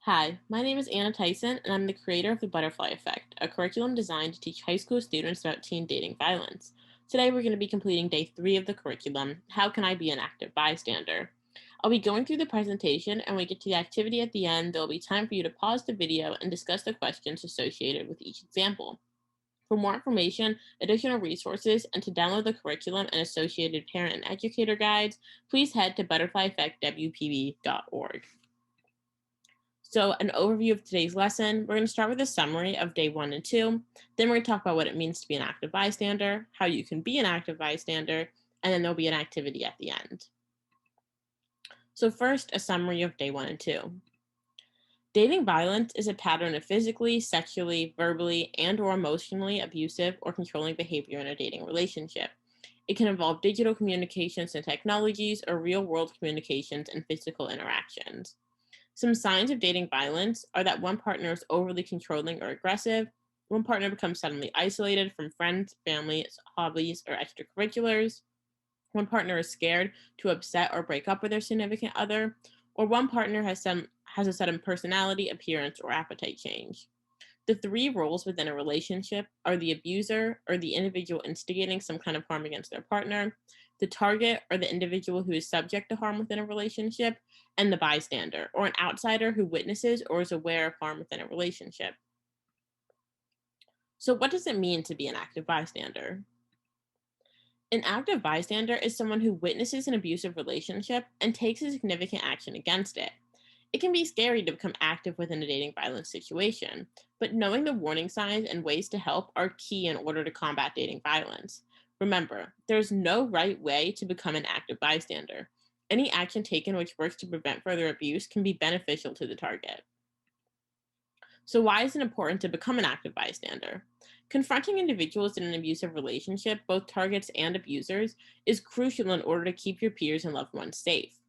Hi, my name is Anna Theissen, and I'm the creator of The Butterfly Effect, a curriculum designed to teach high school students about teen dating violence. Today, we're going to be completing day 3 of the curriculum, How Can I Be an Active Bystander? I'll be going through the presentation, and when we get to the activity at the end, there will be time for you to pause the video and discuss the questions associated with each example. For more information, additional resources, and to download the curriculum and associated parent and educator guides, please head to butterflyeffectwpb.org. So, an overview of today's lesson. We're going to start with a summary of day 1 and 2. Then, we're going to talk about what it means to be an active bystander, how you can be an active bystander, and then there'll be an activity at the end. So, first, a summary of day 1 and 2. Dating violence is a pattern of physically, sexually, verbally, and/or emotionally abusive or controlling behavior in a dating relationship. It can involve digital communications and technologies or real world communications and physical interactions. Some signs of dating violence are that one partner is overly controlling or aggressive, one partner becomes suddenly isolated from friends, family, hobbies, or extracurriculars, one partner is scared to upset or break up with their significant other, or one partner has a sudden personality, appearance, or appetite change. The three roles within a relationship are the abuser, or the individual instigating some kind of harm against their partner, the target, or the individual who is subject to harm within a relationship, and the bystander, or an outsider who witnesses or is aware of harm within a relationship. So, what does it mean to be an active bystander? An active bystander is someone who witnesses an abusive relationship and takes a significant action against it. It can be scary to become active within a dating violence situation, but knowing the warning signs and ways to help are key in order to combat dating violence. Remember, there's no right way to become an active bystander. Any action taken which works to prevent further abuse can be beneficial to the target. So, why is it important to become an active bystander? Confronting individuals in an abusive relationship, both targets and abusers, is crucial in order to keep your peers and loved ones safe.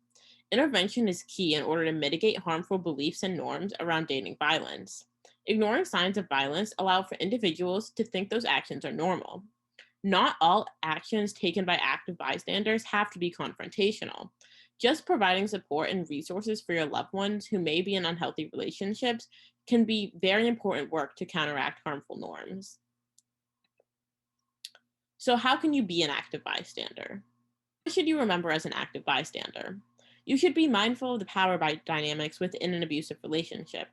Intervention is key in order to mitigate harmful beliefs and norms around dating violence. Ignoring signs of violence allow for individuals to think those actions are normal. Not all actions taken by active bystanders have to be confrontational. Just providing support and resources for your loved ones who may be in unhealthy relationships can be very important work to counteract harmful norms. So, how can you be an active bystander? What should you remember as an active bystander? You should be mindful of the power dynamics within an abusive relationship.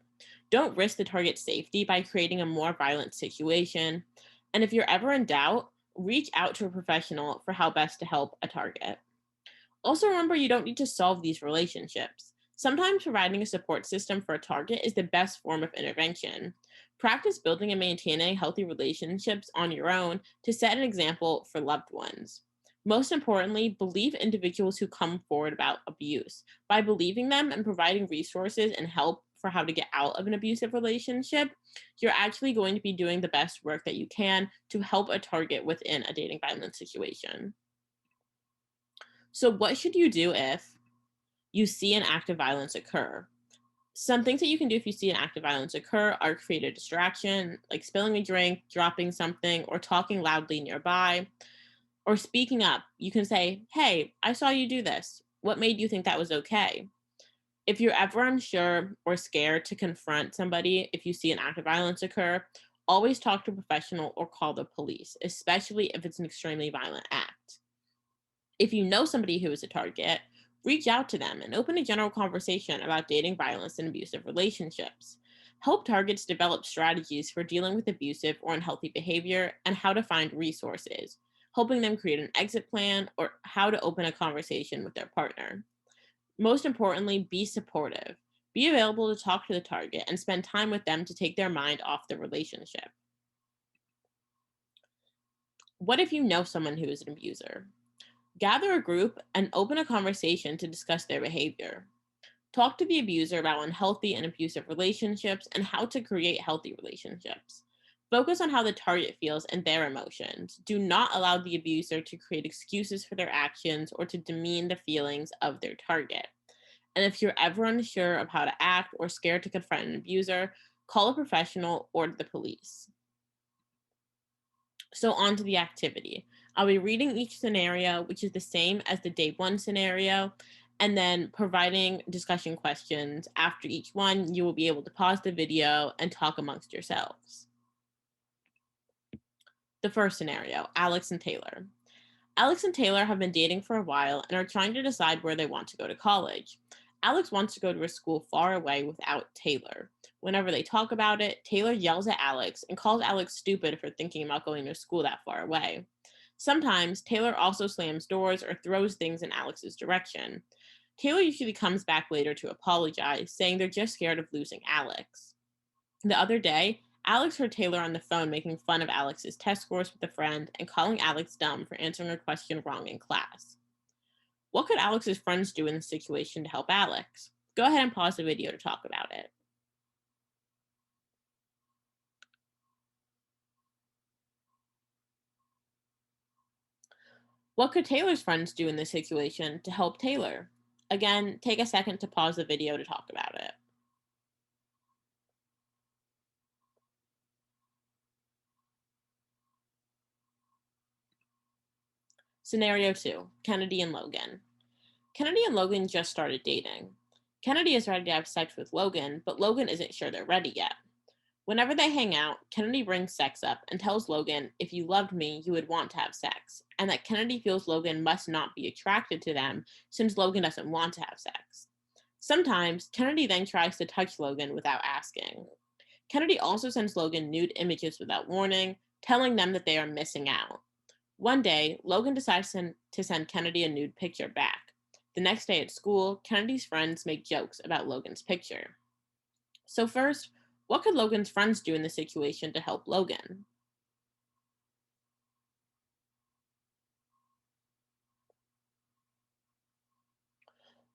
Don't risk the target's safety by creating a more violent situation. And if you're ever in doubt, reach out to a professional for how best to help a target. Also, remember you don't need to solve these relationships. Sometimes providing a support system for a target is the best form of intervention. Practice building and maintaining healthy relationships on your own to set an example for loved ones. Most importantly, believe individuals who come forward about abuse. By believing them and providing resources and help for how to get out of an abusive relationship, you're actually going to be doing the best work that you can to help a target within a dating violence situation. So, what should you do if you see an act of violence occur? Some things that you can do if you see an act of violence occur are create a distraction, like spilling a drink, dropping something, or talking loudly nearby, or speaking up. You can say, "Hey, I saw you do this. What made you think that was okay?" If you're ever unsure or scared to confront somebody, if you see an act of violence occur, always talk to a professional or call the police, especially if it's an extremely violent act. If you know somebody who is a target, reach out to them and open a general conversation about dating violence and abusive relationships. Help targets develop strategies for dealing with abusive or unhealthy behavior and how to find resources, helping them create an exit plan or how to open a conversation with their partner. Most importantly, be supportive. Be available to talk to the target and spend time with them to take their mind off the relationship. What if you know someone who is an abuser? Gather a group and open a conversation to discuss their behavior. Talk to the abuser about unhealthy and abusive relationships and how to create healthy relationships. Focus on how the target feels and their emotions. Do not allow the abuser to create excuses for their actions or to demean the feelings of their target. And if you're ever unsure of how to act or scared to confront an abuser, call a professional or the police. So, on to the activity. I'll be reading each scenario, which is the same as the day 1 scenario, And then providing discussion questions after each one, you will be able to pause the video and talk amongst yourselves. The first scenario, Alex and Taylor. Alex and Taylor have been dating for a while and are trying to decide where they want to go to college. Alex wants to go to a school far away without Taylor. Whenever they talk about it, Taylor yells at Alex and calls Alex stupid for thinking about going to school that far away. Sometimes Taylor also slams doors or throws things in Alex's direction. Taylor usually comes back later to apologize, saying they're just scared of losing Alex. The other day, Alex heard Taylor on the phone making fun of Alex's test scores with a friend and calling Alex dumb for answering a question wrong in class. What could Alex's friends do in this situation to help Alex? Go ahead and pause the video to talk about it. What could Taylor's friends do in this situation to help Taylor? Again, take a second to pause the video to talk about it. Scenario 2, Kennedy and Logan. Kennedy and Logan just started dating. Kennedy is ready to have sex with Logan, but Logan isn't sure they're ready yet. Whenever they hang out, Kennedy brings sex up and tells Logan, if you loved me, you would want to have sex, and that Kennedy feels Logan must not be attracted to them since Logan doesn't want to have sex. Sometimes, Kennedy then tries to touch Logan without asking. Kennedy also sends Logan nude images without warning, telling them that they are missing out. One day, Logan decides to send Kennedy a nude picture back. The next day at school, Kennedy's friends make jokes about Logan's picture. So first, what could Logan's friends do in this situation to help Logan?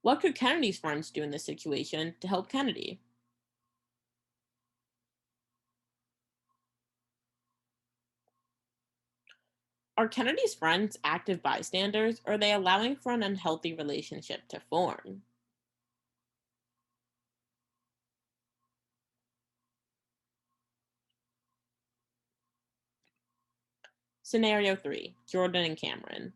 What could Kennedy's friends do in this situation to help Kennedy? Are Kennedy's friends active bystanders, or are they allowing for an unhealthy relationship to form? Scenario 3, Jordan and Cameron.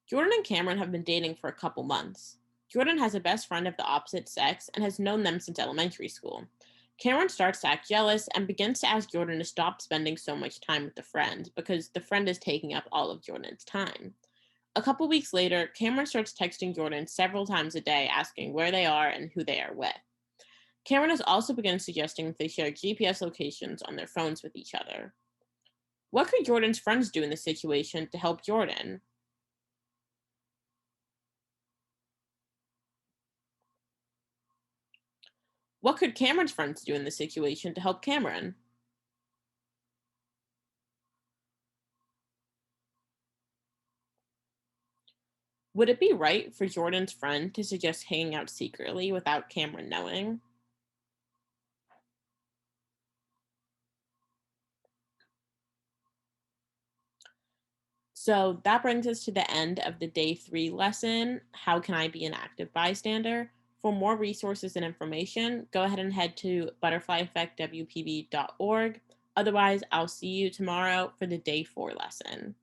Jordan and Cameron have been dating for a couple months. Jordan has a best friend of the opposite sex and has known them since elementary school. Cameron starts to act jealous and begins to ask Jordan to stop spending so much time with the friend because the friend is taking up all of Jordan's time. A couple weeks later, Cameron starts texting Jordan several times a day asking where they are and who they are with. Cameron has also begun suggesting that they share GPS locations on their phones with each other. What could Jordan's friends do in this situation to help Jordan? What could Cameron's friends do in this situation to help Cameron? Would it be right for Jordan's friend to suggest hanging out secretly without Cameron knowing? So that brings us to the end of the day 3 lesson. How can I be an active bystander? For more resources and information, go ahead and head to butterflyeffectwpb.org. Otherwise, I'll see you tomorrow for the day 4 lesson.